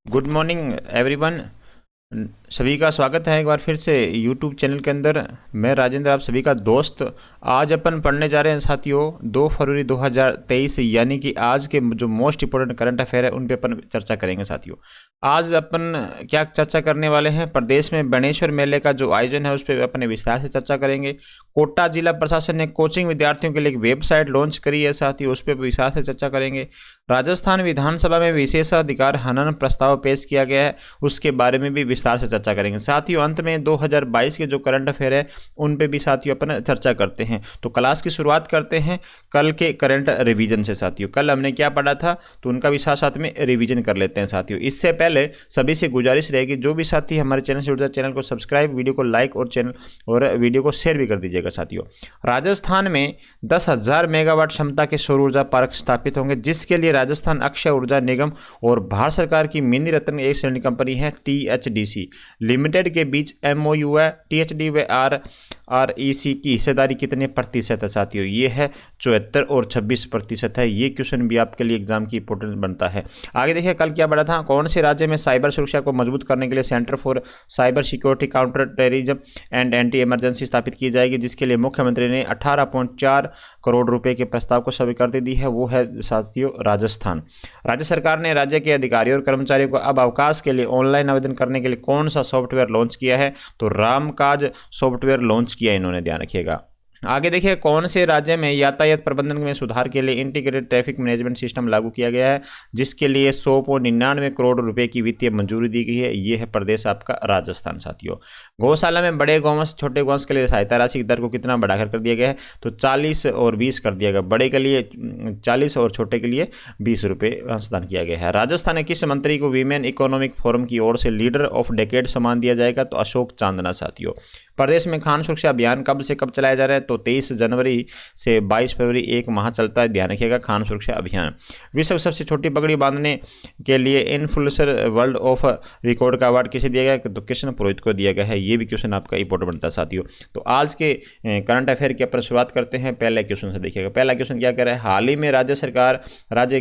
Good morning everyone. सभी का स्वागत है एक बार फिर से यूट्यूब चैनल के अंदर। मैं राजेंद्र, आप सभी का दोस्त। आज अपन पढ़ने जा रहे हैं साथियों 2 फरवरी 2023 यानी कि आज के जो मोस्ट इंपोर्टेंट करंट अफेयर है उन पे अपन चर्चा करेंगे साथियों। आज अपन क्या चर्चा करने वाले हैं, प्रदेश में गणेश्वर मेले का जो आयोजन है उस पर अपन विस्तार से चर्चा करेंगे। कोटा जिला प्रशासन ने कोचिंग विद्यार्थियों के लिए एक वेबसाइट लॉन्च करी है साथियों, उस पर विस्तार से चर्चा करेंगे। राजस्थान विधानसभा में विशेषाधिकार हनन प्रस्ताव पेश किया गया है, उसके बारे में भी विस्तार से चर्चा करेंगे साथियों। अंत में 2022 के जो करंट अफेयर है उन पे भी साथियों अपन चर्चा करते हैं। तो क्लास की शुरुआत करते हैं कल के करंट रिवीजन से साथियों। कल हमने क्या पढ़ा था तो उनका भी साथ साथ में रिवीजन कर लेते हैं साथियों। इससे पहले सभी से गुजारिश रहेगी, जो भी साथी हमारे चैनल से जुड़े हैं चैनल को सब्सक्राइब, वीडियो को लाइक और वीडियो को शेयर भी कर दीजिएगा साथियों। राजस्थान में 10,000 मेगावाट क्षमता के सौर ऊर्जा पार्क स्थापित होंगे, जिसके लिए राजस्थान अक्षय ऊर्जा निगम और भारत सरकार की मिनी रत्न एक श्रेणी कंपनी है THDC लिमिटेड के बीच MOU है। THD व REC की हिस्सेदारी कितने प्रतिशत है साथियों? ये है 74 और 26% है। ये क्वेश्चन भी आपके लिए एग्जाम की इंपॉर्टेंट बनता है। आगे देखिए कल क्या बड़ा था, कौन से राज्य में साइबर सुरक्षा को मजबूत करने के लिए centre for cyber security counter terrorism and anti emergency स्थापित की जाएगी, जिसके लिए मुख्यमंत्री ने 18.4 करोड़ रुपए के प्रस्ताव को स्वीकृति दी है। वो है साथियों राजस्थान। राज्य सरकार ने राज्य के अधिकारियों और कर्मचारियों को अब अवकाश के लिए ऑनलाइन आवेदन करने के लिए कौन सा सॉफ्टवेयर लॉन्च किया है? तो रामकाज सॉफ्टवेयर लॉन्च किया इन्होंने, ध्यान रखिएगा। आगे देखिए कौन से राज्य में यातायात प्रबंधन में सुधार के लिए इंटीग्रेटेड ट्रैफिक मैनेजमेंट सिस्टम लागू किया गया है, जिसके लिए 100.99 करोड़ रुपए की वित्तीय मंजूरी दी गई है। ये है प्रदेश आपका राजस्थान साथियों। गौशाला में बड़े गौवंश छोटे गौवंश के लिए सहायता राशि की दर को कितना बढ़ाकर कर दिया गया है? तो 40 और 20 कर दिया गया। बड़े के लिए 40 और छोटे के लिए 20 रुपये अंशदान किया गया है। राजस्थान के किस मंत्री को वीमेन इकोनॉमिक फोरम की ओर से लीडर ऑफ डेकेड सम्मान दिया जाएगा? तो अशोक चांदना साथियों। प्रदेश में खान सुरक्षा अभियान कब से कब चलाया जा रहा है? तो 23 जनवरी से 22 फरवरी, एक माह चलता है, ध्यान रखिएगा खान सुरक्षा अभियान। विश्व की सबसे छोटी पगड़ी बांधने के लिए इन्फ्लुएंसर वर्ल्ड ऑफ रिकॉर्ड का अवार्ड किसे दिया गया? तो कृष्ण पुरोहित को दिया गया है। ये भी क्वेश्चन आपका इंपॉर्टेंट बनता है साथियों। तो आज के करंट अफेयर की अपन शुरुआत करते हैं पहले क्वेश्चन से। देखिएगा पहला क्वेश्चन क्या कह रहा है, हाल ही में राज्य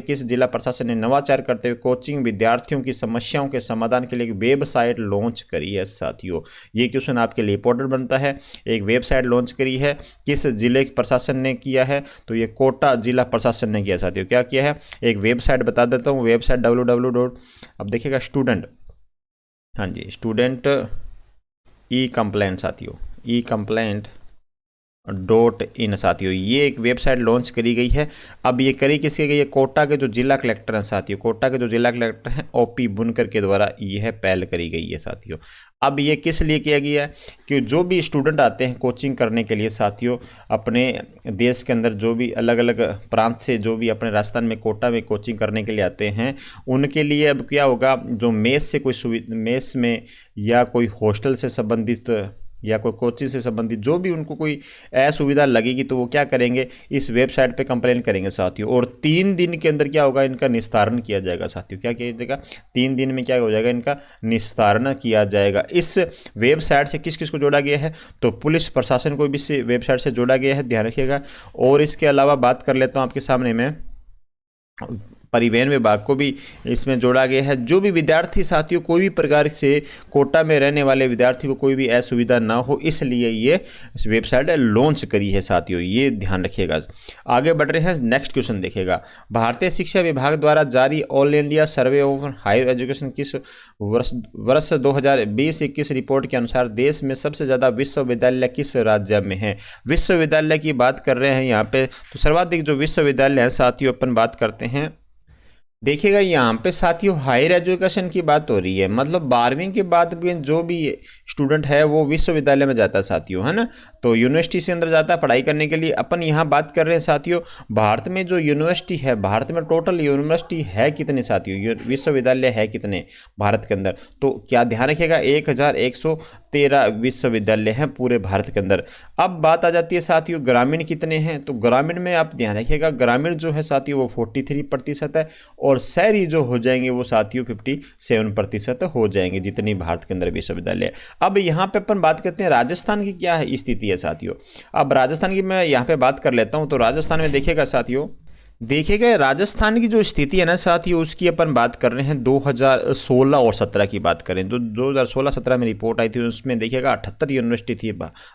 किस जिला प्रशासन ने नवाचार करते हुए कोचिंग विद्यार्थियों की समस्याओं के समाधान के लिए एक वेबसाइट लॉन्च करी है साथियों? ये क्वेश्चन आपके लिए इंपॉर्टेंट बनता है। एक वेबसाइट लॉन्च करी है, किस जिले प्रशासन ने किया है? तो ये कोटा जिला प्रशासन ने किया साथियों। क्या किया है? एक वेबसाइट बता देता हूँ, वेबसाइट www। अब देखिएगा स्टूडेंट, हाँ जी, स्टूडेंट ई कंप्लेंट साथियों, e-complaint.in साथियों। ये एक वेबसाइट लॉन्च करी गई है। अब ये करी किसके गई है? कोटा के जो जिला कलेक्टर हैं साथियों, कोटा के जो जिला कलेक्टर हैं OP बुनकर के द्वारा यह पहल करी गई है साथियों। अब ये किस लिए किया गया है कि जो भी स्टूडेंट आते हैं कोचिंग करने के लिए साथियों, अपने देश के अंदर जो भी अलग अलग प्रांत से जो भी अपने राजस्थान में कोटा में कोचिंग करने के लिए आते हैं, उनके लिए अब क्या होगा, जो मेस से कोई मेस में या कोई हॉस्टल से संबंधित या कोई कोचिंग से संबंधित जो भी उनको कोई असुविधा लगेगी तो वो क्या करेंगे, इस वेबसाइट पे कंप्लेन करेंगे साथियों। और 3 दिन के अंदर क्या होगा, इनका निस्तारण किया जाएगा साथियों। क्या किया जाएगा? 3 दिन में क्या हो जाएगा, इनका निस्तारण किया जाएगा। इस वेबसाइट से किस किस को जोड़ा गया है? तो पुलिस प्रशासन को भी इस वेबसाइट से जोड़ा गया है, ध्यान रखिएगा। और इसके अलावा बात कर लेता हूँ आपके सामने में, परिवहन विभाग को भी इसमें जोड़ा गया है। जो भी विद्यार्थी साथियों, कोई भी प्रकार से कोटा में रहने वाले विद्यार्थी को कोई भी असुविधा ना हो, इसलिए ये वेबसाइट लॉन्च करी है साथियों, ये ध्यान रखिएगा। आगे बढ़ रहे हैं, नेक्स्ट क्वेश्चन देखिएगा। भारतीय शिक्षा विभाग द्वारा जारी all India survey of higher education किस वर्ष 2020-21 रिपोर्ट के अनुसार देश में सबसे ज़्यादा विश्वविद्यालय किस राज्य में है? विश्वविद्यालय की बात कर रहे हैं यहाँ पे, तो सर्वाधिक जो विश्वविद्यालय है साथियों अपन बात करते हैं। देखिएगा यहाँ पे साथियों हायर एजुकेशन की बात हो रही है, मतलब 12वीं के बाद भी जो भी स्टूडेंट है वो विश्वविद्यालय में जाता है साथियों, है ना। तो यूनिवर्सिटी से अंदर जाता है पढ़ाई करने के लिए। अपन यहाँ बात कर रहे हैं साथियों भारत में जो यूनिवर्सिटी है, भारत में टोटल यूनिवर्सिटी है कितने साथियों, विश्वविद्यालय है कितने भारत के अंदर? तो क्या ध्यान रखिएगा, 1113 विश्वविद्यालय हैं पूरे भारत के अंदर। अब बात आ जाती है साथियों ग्रामीण कितने हैं? तो ग्रामीण में आप ध्यान रखिएगा, ग्रामीण जो है साथियों वो 43% है, और शहरी जो हो जाएंगे वो साथियों 57% हो जाएंगे, जितनी भारत के अंदर विश्वविद्यालय है। अब यहाँ पे अपन बात करते हैं राजस्थान की क्या है स्थिति है साथियों। अब राजस्थान की मैं यहाँ पे बात कर लेता हूँ। तो राजस्थान में देखिएगा साथियों, देखिएगा राजस्थान की जो स्थिति है ना साथियों, उसकी अपन बात कर रहे हैं 2016 और 17 की बात करें तो 2016-17 में रिपोर्ट आई थी, उसमें देखिएगा 78 यूनिवर्सिटी थी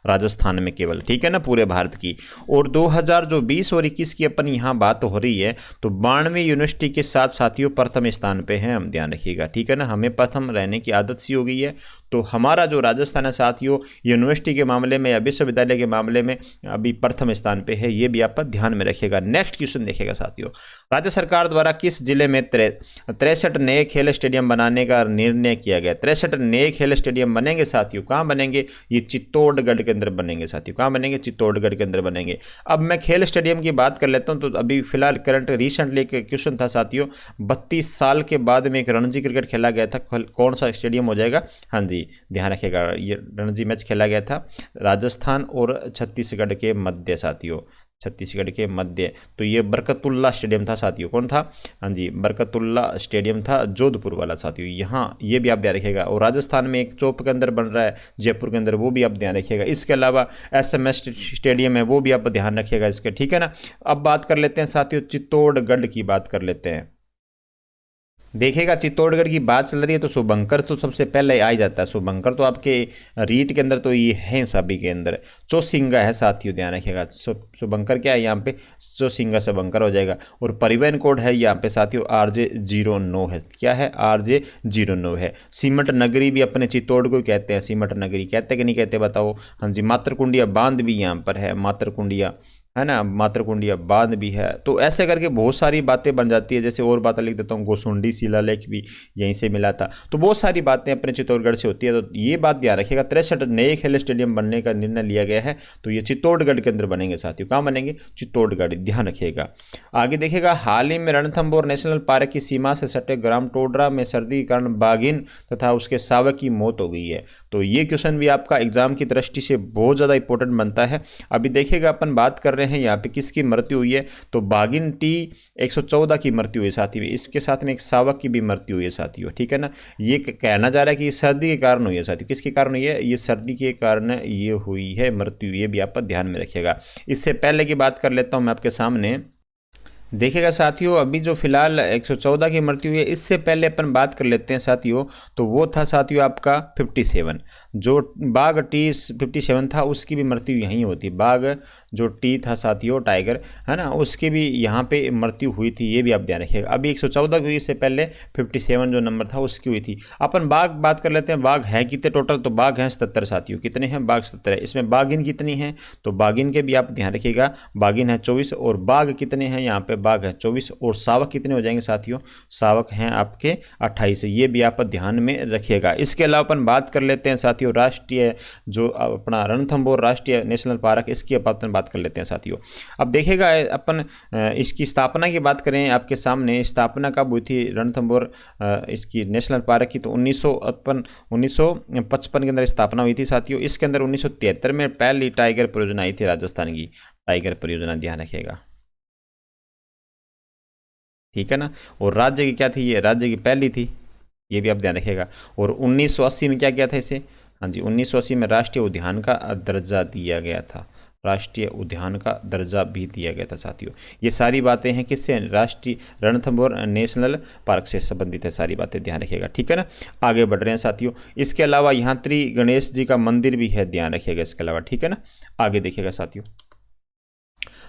राजस्थान में केवल, ठीक है ना, पूरे भारत की। और 2020 और 21 की अपन यहाँ बात हो रही है तो 92 यूनिवर्सिटी के साथ साथियों प्रथम स्थान पे हैं, हम ध्यान रखिएगा, ठीक है ना। हमें प्रथम रहने की आदत सी हो गई है, तो हमारा जो राजस्थान है साथियों यूनिवर्सिटी के मामले में या विश्वविद्यालय के मामले में अभी प्रथम स्थान पे है, ये भी आप ध्यान में रखिएगा। नेक्स्ट क्वेश्चन देखिएगा साथियों, राज्य सरकार द्वारा किस जिले में 63 नए खेल स्टेडियम बनाने का निर्णय किया गया। 63 नए खेल स्टेडियम बनेंगे साथियों, कहाँ बनेंगे, ये चित्तौड़गढ़ के अंदर बनेंगे साथियों, कहाँ बनेंगे, चित्तौड़गढ़ के अंदर बनेंगे। अब मैं खेल स्टेडियम की बात कर लेता हूँ, तो अभी फिलहाल करंट रिसेंटली एक क्वेश्चन था साथियों, 32 साल के बाद में एक रणजी क्रिकेट खेला गया था, कौन सा स्टेडियम हो जाएगा, हाँ जी ध्यान रखिएगा, ये रणजी मैच खेला गया था राजस्थान और छत्तीसगढ़ के मध्य साथियों, छत्तीसगढ़ के मध्य, तो ये बरकतुल्ला स्टेडियम था साथियों, कौन था, हाँ जी बरकतुल्ला स्टेडियम था, जोधपुर वाला साथियों, यहाँ ये भी आप ध्यान रखिएगा। और राजस्थान में एक चौक के अंदर बन रहा है जयपुर के अंदर, वो भी आप ध्यान रखिएगा। इसके अलावा SMS स्टेडियम है, वो भी आप ध्यान रखिएगा इसके, ठीक है ना। अब बात कर लेते हैं साथियों, चित्तौड़गढ़ की बात कर लेते हैं। देखिएगा चित्तौड़गढ़ की बात चल रही है तो शुभंकर तो सबसे पहले आ ही जाता है, शुभंकर तो आपके रीट के अंदर तो ये है सभी के अंदर, चौसिंगा है साथियों, ध्यान रखिएगा। शुभंकर क्या है यहाँ पे, चौसिंगा शुभंकर हो जाएगा। और परिवहन कोड है यहाँ पे साथियों RJ09 है, क्या है, RJ09 है। सीमट नगरी भी अपने चित्तौड़ को कहते हैं, सीमट नगरी कहते कि नहीं कहते बताओ, हाँ जी। मातरकुंडिया बांध भी यहाँ पर है, मातरकुंडिया है ना, मातरकुंडिया बांध भी है। तो ऐसे करके बहुत सारी बातें बन जाती है, जैसे और बातें लिख देता हूँ, गोसुंडी शिलालेख भी यहीं से मिला था। तो बहुत सारी बातें अपने चित्तौड़गढ़ से होती है, तो ये बात ध्यान रखिएगा। 63 नए खेल स्टेडियम बनने का निर्णय लिया गया है, तो ये चित्तौड़गढ़ के अंदर बनेंगे साथियों, कहाँ बनेंगे, चित्तौड़गढ़, ध्यान रखिएगा। आगे देखिएगा, हाल ही में रणथंभौर नेशनल पार्क की सीमा से सटे ग्राम टोडरा में सर्दी के कारण बाघिन तथा उसके शावक की मौत हो गई है। तो ये क्वेश्चन भी आपका एग्जाम की दृष्टि से बहुत ज़्यादा इंपॉर्टेंट बनता है। अभी देखिएगा अपन बात कर रहे हैं यहाँ पे किसकी मृत्यु हुई है, तो बाघिन T114 की मृत्यु हुई साथियों, इसके साथ में एक शावक की भी मृत्यु हुई है साथियों, ठीक है ना। ये कहना जा रहा है कि ये सर्दी के कारण हुई है साथियों, किसके कारण हुई है, ये सर्दी के कारण ये हुई है मृत्यु, ये भी आप ध्यान में रखिएगा। इससे पहले की बात कर लेता हूँ मैं आपके सामने। देखिएगा साथियों, अभी जो फिलहाल 114 की मृत्यु हुई है, इससे पहले अपन बात कर लेते हैं साथियों, तो वो था साथियों आपका 57, जो बाघ T57 था उसकी भी मृत्यु यहीं होती, बाघ जो T था साथियों टाइगर है ना, उसकी भी यहाँ पे मृत्यु हुई थी, ये भी आप ध्यान रखिएगा। अभी 114 की हुई, इससे पहले 57 जो नंबर था उसकी हुई थी। अपन बाघ बात कर लेते हैं, बाघ है कितने टोटल, तो बाघ हैं 77 साथियों, कितने हैं, बाघ 77 है। इसमें बाघिन कितनी है, तो बाघिन के भी आप ध्यान रखिएगा, बाघिन है 24, और बाघ कितने हैं यहाँ पे, बाघ है 24, और शावक कितने हो जाएंगे साथियों, शावक हैं आपके 28, ये भी आप ध्यान में रखिएगा। इसके अलावा अपन बात कर लेते हैं साथियों, राष्ट्रीय जो अपना रणथंभौर राष्ट्रीय नेशनल पार्क, इसकी अपन बात कर लेते हैं साथियों। अब देखिएगा अपन इसकी स्थापना की बात करें, आपके सामने स्थापना कब हुई थी रणथंभौर इसकी नेशनल पार्क की, तो 1955 के अंदर स्थापना हुई थी साथियों। इसके अंदर 1973 में पहली टाइगर परियोजना आई थी राजस्थान की, टाइगर परियोजना, ध्यान रखिएगा, ठीक है ना। और राज्य की क्या थी, ये राज्य की पहली थी, ये भी आप ध्यान रखिएगा। और 1980 में क्या किया था इसे, हाँ जी 1980 में राष्ट्रीय उद्यान का दर्जा दिया गया था, राष्ट्रीय उद्यान का दर्जा भी दिया गया था साथियों। ये सारी बातें हैं किससे, राष्ट्रीय रणथंभौर नेशनल पार्क से संबंधित है, सारी बातें ध्यान रखिएगा, ठीक है ना। आगे बढ़ रहे हैं साथियों। इसके अलावा यहाँ त्रि गणेश जी का मंदिर भी है, ध्यान रखिएगा इसके अलावा, ठीक है ना। आगे देखिएगा साथियों,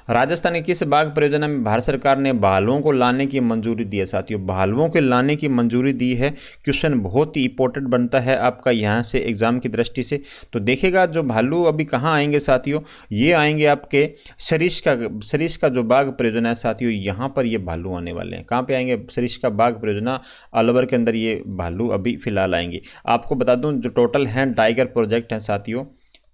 राजस्थान की किस बाघ परियोजना में भारत सरकार ने भालुओं को लाने की मंजूरी दी है साथियों, भालुओं के लाने की मंजूरी दी है। क्वेश्चन बहुत ही इंपॉर्टेंट बनता है आपका यहाँ से एग्जाम की दृष्टि से। तो देखिएगा जो भालू अभी कहाँ आएंगे साथियों, ये आएंगे आपके सरिस्का जो बाघ परियोजना है साथियों, यहाँ पर ये भालू आने वाले हैं। कहाँ पे आएंगे, सरिस्का बाघ परियोजना अलवर के अंदर ये भालू अभी फिलहाल आएंगे। आपको बता दूँ जो टोटल हैं टाइगर प्रोजेक्ट हैं साथियों,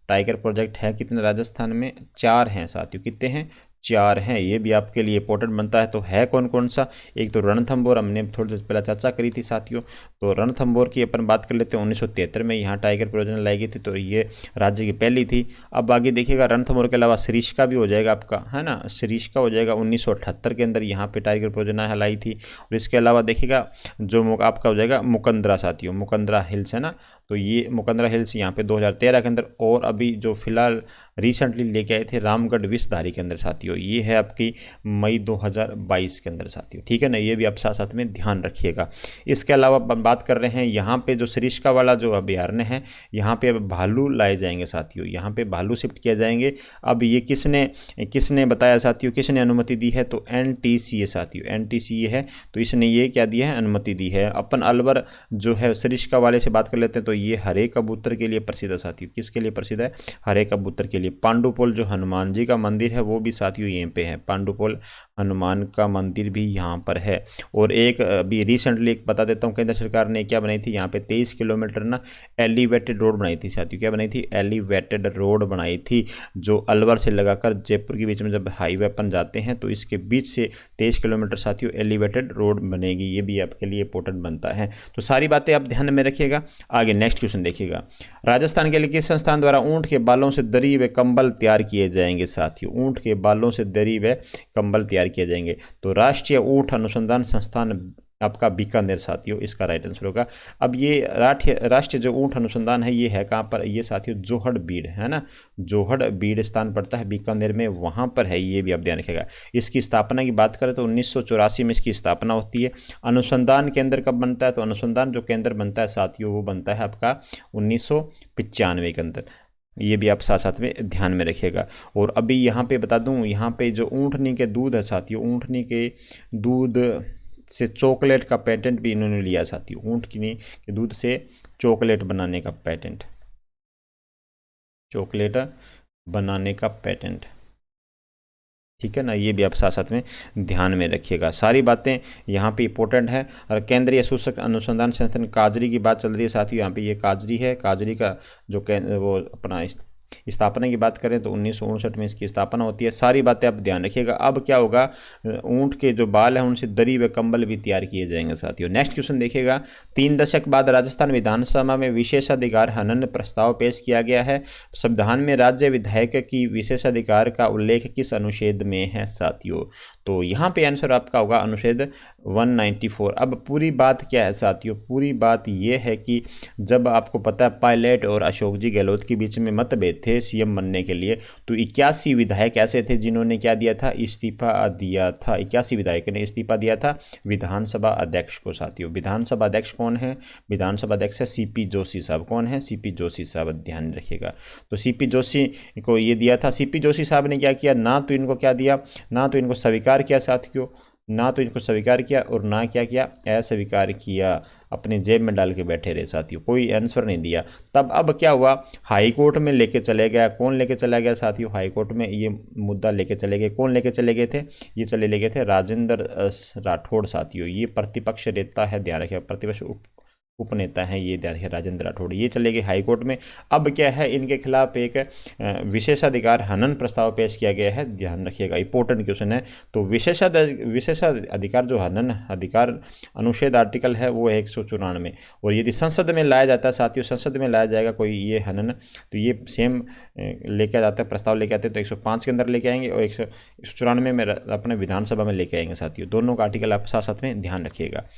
टाइगर प्रोजेक्ट है कितने राजस्थान में, 4 हैं साथियों, कितने हैं, 4 हैं। ये भी आपके लिए इंपॉर्टेंट बनता है। तो है कौन कौन सा, एक तो रणथंभौर, हमने थोड़ी देर पहले चर्चा करी थी साथियों, तो रणथंभौर की अपन बात कर लेते हैं। 1973 में यहाँ टाइगर परियोजना लाई गई थी, तो ये राज्य की पहली थी। अब आगे देखिएगा रणथंभौर के अलावा सरिस्का भी हो जाएगा आपका, है ना, सरिस्का हो जाएगा 1978 के अंदर यहाँ पे टाइगर परियोजना लाई थी। और इसके अलावा देखिएगा जो आपका हो जाएगा मुकंदरा साथियों, मुकंदरा हिल्स है ना, तो ये मुकंदरा हिल्स यहाँ पे 2013 के अंदर, और अभी जो फिलहाल रिसेंटली लेके आए थे रामगढ़ विषधारी के अंदर साथियों, ये है आपकी मई 2022 के अंदर साथियों। ठीक है ना, ये भी आप साथ साथ में ध्यान रखिएगा। इसके अलावा बात कर रहे हैं यहाँ पे जो सरिस्का वाला जो अभयारण्य है, यहाँ पे अब भालू लाए जाएंगे साथियों, यहाँ पे भालू शिफ्ट किया जाएंगे। अब ये किसने बताया साथियों, किसने अनुमति दी है, तो NTCA साथियों, NTCA है, तो इसने ये क्या दिया है, अनुमति दी है। अपन अलवर जो है सरिस्का वाले से बात कर लेते हैं, तो ये हरे कबूतर के लिए प्रसिद्ध है साथियों। किसके लिए प्रसिद्ध है, हरे कबूतर के लिए। पांडुपोल जो हनुमान जी का मंदिर है वो भी साथियों यहीं पे है, पांडुपोल हनुमान का मंदिर भी यहाँ पर है। और एक अभी रिसेंटली एक बता देता हूँ, केंद्र सरकार ने क्या बनाई थी, यहाँ पे 23 किलोमीटर ना एलिवेटेड रोड बनाई थी साथियों। क्या बनाई थी, एलिवेटेड रोड बनाई थी, जो अलवर से लगाकर जयपुर के बीच में जब हाईवे अपन जाते हैं तो इसके बीच से 23 किलोमीटर साथियों एलिवेटेड रोड बनेगी। ये भी आपके लिए इंपॉर्टेंट बनता है, तो सारी बातें आप ध्यान में रखिएगा। आगे नेक्स्ट क्वेश्चन देखिएगा, राजस्थान के लिए किस संस्थान द्वारा ऊंट के बालों से दरी व कंबल तैयार किए जाएंगे साथियों। ऊंट के बालों से दरी व कंबल तैयार किए जाएंगे, तो राष्ट्रीय ऊंट अनुसंधान संस्थान आपका बीकानेर साथियों, इसका राइट आंसर होगा। अब ये राष्ट्रीय जो ऊंट अनुसंधान है ये है कहाँ पर, ये साथियों जोहड़बीड़ है ना, जोहड़बीड़ स्थान पड़ता है बीकानेर में, वहाँ पर है, ये भी आप ध्यान रखिएगा। इसकी स्थापना की बात करें तो 1984 में इसकी स्थापना होती है। अनुसंधान केंद्र कब बनता है, तो अनुसंधान जो केंद्र बनता है साथियों वो बनता है आपका 1995 के अंदर, ये भी आप साथ साथ में ध्यान में रखिएगा। और अभी यहाँ पे बता दूँ, यहाँ पे जो ऊँटनी के दूध है साथियों, ऊँटनी के दूध से चॉकलेट का पेटेंट भी इन्होंने लिया साथियों, ऊँटनी के दूध से चॉकलेट बनाने का पेटेंट, चॉकलेट बनाने का पेटेंट। ठीक है ना, ये भी आप साथ साथ में ध्यान में रखिएगा। सारी बातें यहाँ पे इंपॉर्टेंट है। और केंद्रीय सूचक अनुसंधान संस्थान काजरी की बात चल रही है साथियों, यहाँ पे ये काजरी है, काजरी का जो वो अपना स्थापना की बात करें तो 1959 में इसकी स्थापना होती है। सारी बातें आप ध्यान रखिएगा। अब क्या होगा, ऊंट के जो बाल हैं उनसे दरी व कंबल भी तैयार किए जाएंगे साथियों। नेक्स्ट क्वेश्चन देखिएगा, 3 दशक बाद राजस्थान विधानसभा में विशेषाधिकार हनन प्रस्ताव पेश किया गया है। संविधान में राज्य विधायक की विशेषाधिकार का उल्लेख किस अनुच्छेद में है साथियों, तो यहाँ पे आंसर आपका होगा अनुच्छेद 194। अब पूरी बात क्या है साथियों, पूरी बात ये है कि जब आपको पता है पायलट और अशोक जी गहलोत के बीच में मतभेद थे सीएम बनने के लिए, तो 81 विधायक ऐसे थे जिन्होंने क्या दिया था, इस्तीफा दिया था। 81 विधायक ने इस्तीफा दिया था विधानसभा अध्यक्ष को साथियों। विधानसभा अध्यक्ष कौन है, विधानसभा अध्यक्ष है सीपी जोशी साहब। कौन है, सीपी जोशी साहब, ध्यान रखिएगा। तो सीपी जोशी को ये दिया था। सीपी जोशी साहब ने क्या किया, ना तो इनको क्या दिया, ना तो इनको स्वीकार किया साथियों, ना तो इनको स्वीकार किया और ना क्या किया, अस्वीकार किया, अपने जेब में डाल के बैठे रहे साथियों, कोई आंसर नहीं दिया। तब अब क्या हुआ, हाई कोर्ट में लेके चले गया। कौन लेके चला गया साथियों, हाई कोर्ट में ये मुद्दा लेके चले गए। कौन लेके चले गए थे, ये चले ले गए थे राजेंद्र राठौड़ साथियों। ये प्रतिपक्ष नेता है, ध्यान रखिए, प्रतिपक्ष उपनेता हैं ये, ध्यान रखिए, राजेंद्र राठौड़। ये चले गए हाई कोर्ट में। अब क्या है, इनके खिलाफ एक विशेषाधिकार हनन प्रस्ताव पेश किया गया है, ध्यान रखिएगा, इंपॉर्टेंट क्वेश्चन है। तो विशेषाधिकार जो हनन अधिकार अनुच्छेद आर्टिकल है वो है 194, और यदि संसद में लाया जाता है साथियों, संसद में लाया जाएगा कोई ये हनन, तो ये सेम लेके जाता है, प्रस्ताव लेके आते हैं तो 105 के अंदर लेके आएंगे और 194 में अपने विधानसभा में लेके आएंगे साथियों। दोनों का आर्टिकल आप साथ साथ में ध्यान रखिएगा।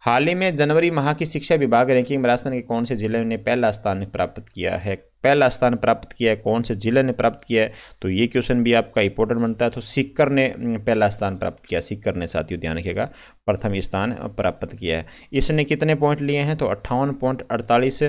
हाल ही में जनवरी माह की शिक्षा विभाग रैंकिंग में राजस्थान के कौन से जिले ने पहला स्थान प्राप्त किया है, पहला स्थान प्राप्त किया है, कौन से जिले ने प्राप्त किया है, तो ये क्वेश्चन भी आपका इंपॉर्टेंट बनता है। तो सीकर ने पहला स्थान प्राप्त किया, सीकर ने साथियों, ध्यान रखिएगा, प्रथम स्थान प्राप्त किया है। इसने कितने पॉइंट लिए हैं, तो 58.48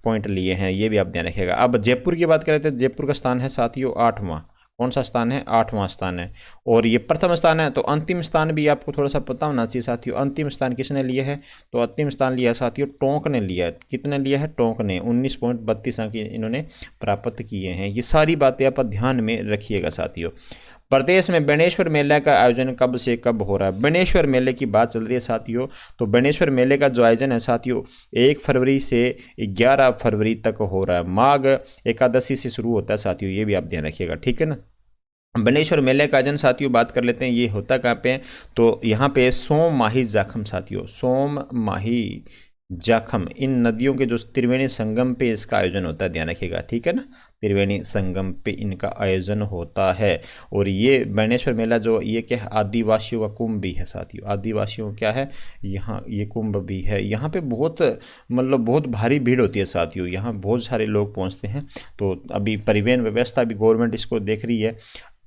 पॉइंट लिए हैं, ये भी आप ध्यान रखिएगा। अब जयपुर की बात करें तो जयपुर का स्थान है साथियों 8वां, कौन सा स्थान है, 8वां स्थान है, और ये प्रथम स्थान है। तो अंतिम स्थान भी आपको थोड़ा सा पता होना चाहिए साथियों, अंतिम स्थान किसने लिया है, तो अंतिम स्थान लिया साथियों टोंक ने लिया है। कितने लिया है, टोंक ने 19.32 अंक इन्होंने प्राप्त किए हैं। ये सारी बातें आप ध्यान में रखिएगा साथियों। प्रदेश में बेणेश्वर मेला का आयोजन कब से कब हो रहा है, बेणेश्वर मेले की बात चल रही है साथियों। तो बेणेश्वर मेले का जो आयोजन है साथियों 1 फरवरी से 11 फरवरी तक हो रहा है, माघ एकादशी से शुरू होता है साथियों, ये भी आप ध्यान रखिएगा, ठीक है ना। बेणेश्वर मेले का आयोजन साथियों बात कर लेते हैं, ये होता कहाँ पे है, तो यहाँ पे सोम माही जाखम साथियों, सोम माही जाखम, इन नदियों के जो त्रिवेणी संगम पे इसका आयोजन होता है, ध्यान रखिएगा, ठीक है ना। त्रिवेणी संगम पे इनका आयोजन होता है। और ये बेणेश्वर मेला जो ये क्या है, आदिवासियों का कुंभ भी है साथियों, आदिवासियों क्या है यहाँ, ये कुंभ भी है। यहाँ पे बहुत मतलब बहुत भारी भीड़ होती है साथियों, यहाँ बहुत सारे लोग पहुँचते हैं। तो अभी परिवहन व्यवस्था भी गवर्नमेंट इसको देख रही है।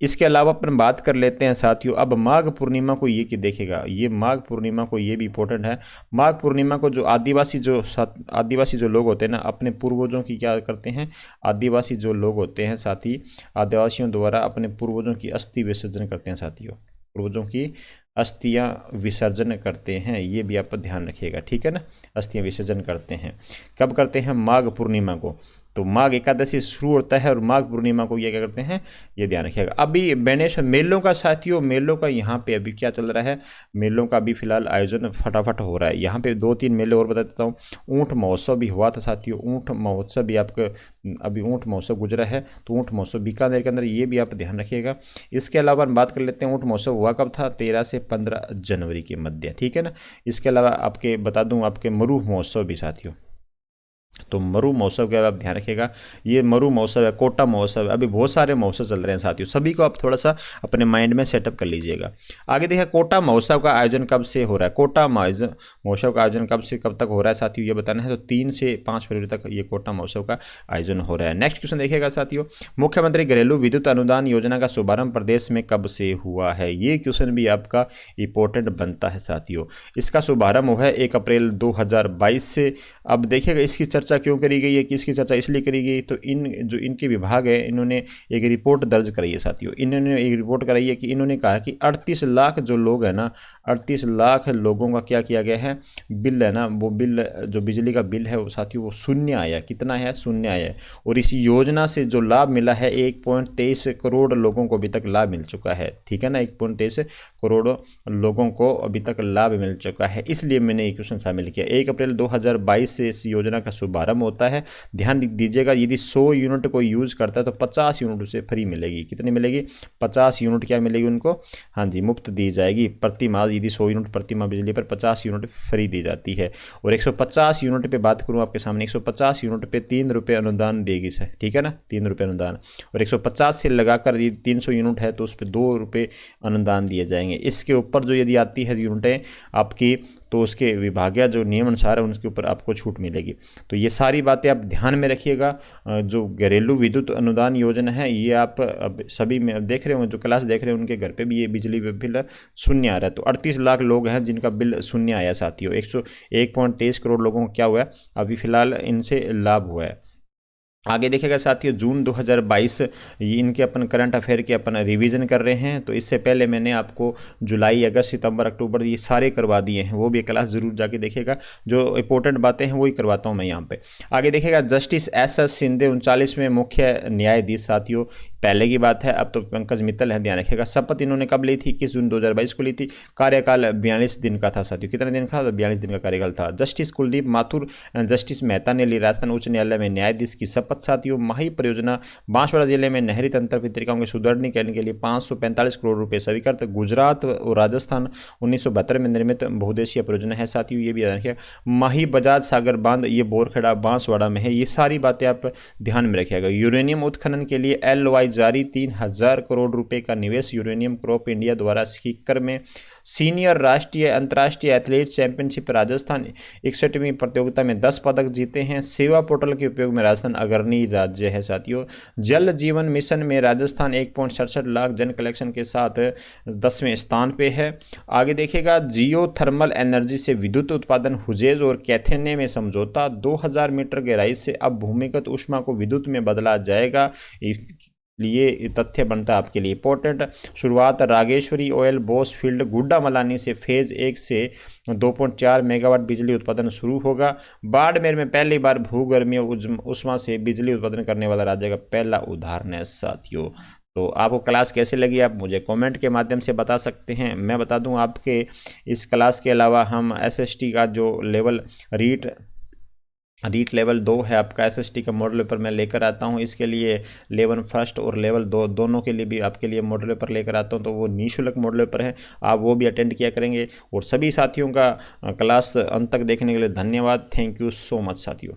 इसके अलावा अपन बात कर लेते हैं साथियों अब माघ पूर्णिमा को, ये कि देखेगा, ये माघ पूर्णिमा को, ये भी इंपॉर्टेंट है। माघ पूर्णिमा को जो आदिवासी जो लोग होते हैं ना, अपने पूर्वजों की क्या करते हैं, आदिवासी जो लोग होते हैं साथी, आदिवासियों द्वारा अपने पूर्वजों की अस्थि विसर्जन करते हैं साथियों, पूर्वजों की अस्थियां विसर्जन करते हैं, ये भी आप ध्यान रखिएगा, ठीक है ना। अस्थियां विसर्जन करते हैं, कब करते हैं, माघ पूर्णिमा को। तो माघ एकादशी शुरू होता है और माघ पूर्णिमा को ये क्या करते हैं, ये ध्यान रखिएगा। अभी बेणेश्वर मेलों का साथियों, मेलों का यहाँ पे अभी क्या चल रहा है, मेलों का भी फिलहाल आयोजन फटाफट हो रहा है। यहाँ पे 2-3 मेले और बता देता हूँ। ऊँट महोत्सव भी हुआ था साथियों, ऊँट महोत्सव भी आपका अभी ऊँट महोत्सव गुजरा है, तो ऊँट महोत्सव बीकानेर के अंदर, ये भी आप ध्यान रखिएगा। इसके अलावा हम बात कर लेते हैं ऊँट महोत्सव हुआ कब था, 13 से 15 जनवरी के मध्य, ठीक है ना। इसके अलावा आपके बता दूँ आपके मरू महोत्सव भी साथियों, तो मरु महोत्सव का आप ध्यान रखिएगा। ये मरु महोत्सव है, कोटा महोत्सव है, अभी बहुत सारे महोत्सव चल रहे हैं साथियों, सभी को आप थोड़ा सा अपने माइंड में सेटअप कर लीजिएगा। आगे देखिए कोटा महोत्सव का आयोजन कब से हो रहा है, कोटा महोत्सव का आयोजन कब से कब तक हो रहा है साथियों, ये बताना है। तो 3 से 5 फरवरी तक ये कोटा महोत्सव का आयोजन हो रहा है। नेक्स्ट क्वेश्चन देखिएगा साथियों, मुख्यमंत्री घरेलू विद्युत अनुदान योजना का शुभारंभ प्रदेश में कब से हुआ है, ये क्वेश्चन भी आपका इंपॉर्टेंट बनता है साथियों। इसका शुभारंभ हुआ है 1 अप्रैल 2022 से। अब देखिएगा इसकी चर्चा क्यों करी गई है, कि इसकी चर्चा इसलिए करी गई, तो जो इनके विभाग है, इन्होंने एक रिपोर्ट दर्ज कराई है साथियों। इन्होंने एक रिपोर्ट कराई है कि इन्होंने कहा कि 38 लाख जो लोग हैं ना, 38 लाख लोगों का क्या किया गया है, बिल है ना, वो बिल जो बिजली का बिल है वो साथियों वो शून्य आया, कितना है, शून्य आया है। और इस योजना से जो लाभ मिला है 1.23 करोड़ लोगों को अभी तक लाभ मिल चुका है, ठीक है ना। 1.23 करोड़ लोगों को अभी तक लाभ मिल चुका है, इसलिए मैंने ये क्वेश्चन शामिल किया। 1 अप्रैल 2022 से इस योजना का शुभारंभ होता है। ध्यान दीजिएगा, यदि 100 यूनिट को यूज करता है तो 50 यूनिट उसे फ्री मिलेगी। कितनी मिलेगी, 50 यूनिट क्या मिलेगी उनको, हाँ जी, मुफ्त दी जाएगी प्रति माह। यदि 100 यूनिट प्रति माह बिजली पर 50 यूनिट फ्री दी जाती है। और 150 यूनिट पे बात करूँ आपके सामने, 150 यूनिट पे 3 रुपये अनुदान देगी सर, ठीक है ना, 3 रुपये अनुदान। और 150 से लगाकर यदि 300 यूनिट है तो उस पर 2 रुपये अनुदान दिए जाएंगे। इसके ऊपर जो यदि आती है यूनिटें आपकी, तो उसके विभागीय जो नियम अनुसार है उनके ऊपर आपको छूट मिलेगी। तो ये सारी बातें आप ध्यान में रखिएगा। जो घरेलू विद्युत अनुदान योजना है, ये आप अब सभी में देख रहे हो, जो क्लास देख रहे हो उनके घर पे भी ये बिजली बिल शून्य आ रहा है। तो 38 लाख लोग हैं जिनका बिल शून्य आया साथियों। 101.23 करोड़ लोगों को क्या हुआ है, अभी फिलहाल इनसे लाभ हुआ है। आगे देखेगा साथियों, जून 2022 ये इनके अपन करंट अफेयर के अपन रिवीजन कर रहे हैं। तो इससे पहले मैंने आपको जुलाई, अगस्त, सितंबर, अक्टूबर ये सारे करवा दिए हैं, वो भी क्लास जरूर जाके देखेगा। जो इंपॉर्टेंट बातें हैं वही करवाता हूँ मैं यहाँ पे। आगे देखेगा जस्टिस एस शिंदे 39वें मुख्य न्यायाधीश साथियों, पहले की बात है, अब तो पंकज मित्तल है, ध्यान रखिएगा। शपथ इन्होंने कब ली थी, 21 जून 2022 को ली थी। कार्यकाल 42 दिन का था साथियों, कितने दिन का, 42 दिन का कार्यकाल था। जस्टिस कुलदीप माथुर, जस्टिस मेहता ने ली राजस्थान उच्च न्यायालय में न्यायाधीश की शपथ साथियों। माही परियोजना बांसवाड़ा जिले में नहरी तंत्र पत्रिकाओं के सुदृढ़ीकरण के लिए 545 करोड़ रुपए स्वीकृत। गुजरात और राजस्थान 1972 में निर्मित बहुउद्देशीय परियोजना है साथियों, ये भी ध्यान रखिएगा। माही बजाज सागर बांध, ये बोरखेड़ा बांसवाड़ा में है। ये सारी बातें आप ध्यान में रखिएगा। यूरेनियम उत्खनन के लिए LOI जारी, 3000 करोड़ रुपए का निवेश। यूरेनियम क्रॉप इंडिया द्वारा सीकर में सीनियर राष्ट्रीय अंतर्राष्ट्रीय एथलीट चैंपियनशिप, राजस्थान 61वीं प्रतियोगिता में 10 पदक जीते हैं। सेवा पोर्टल के उपयोग में राजस्थान अग्रणी राज्य है साथियों। जल जीवन मिशन में राजस्थान 1.67 लाख जन कलेक्शन के साथ 10वें स्थान पे है। आगे देखिएगा, जियो थर्मल एनर्जी से विद्युत उत्पादन, हुजेज और कैथेने में समझौता। 2000 मीटर गहराई से अब भूमिगत ऊष्मा को विद्युत में बदला जाएगा। लिए तथ्य बनता है आपके लिए इंपॉर्टेंट। शुरुआत रागेश्वरी ऑयल बोस फील्ड गुड्डा मलानी से फेज 1 से 2.4 मेगावाट बिजली उत्पादन शुरू होगा। बाड़मेर में पहली बार भूगर्भीय ऊष्मा से बिजली उत्पादन करने वाला राज्य का पहला उदाहरण है साथियों। तो आपको क्लास कैसे लगी आप मुझे कमेंट के माध्यम से बता सकते हैं। मैं बता दूं आपके इस क्लास के अलावा हम SST का जो लेवल रीट रीट लेवल 2 है आपका एसएसटी का मॉडल पेपर मैं लेकर आता हूँ। इसके लिए लेवल फर्स्ट और लेवल 2 दोनों के लिए भी आपके लिए मॉडल पेपर लेकर आता हूँ, तो वो निःशुल्क मॉडल पेपर है, आप वो भी अटेंड किया करेंगे। और सभी साथियों का क्लास अंत तक देखने के लिए धन्यवाद। थैंक यू सो मच साथियों।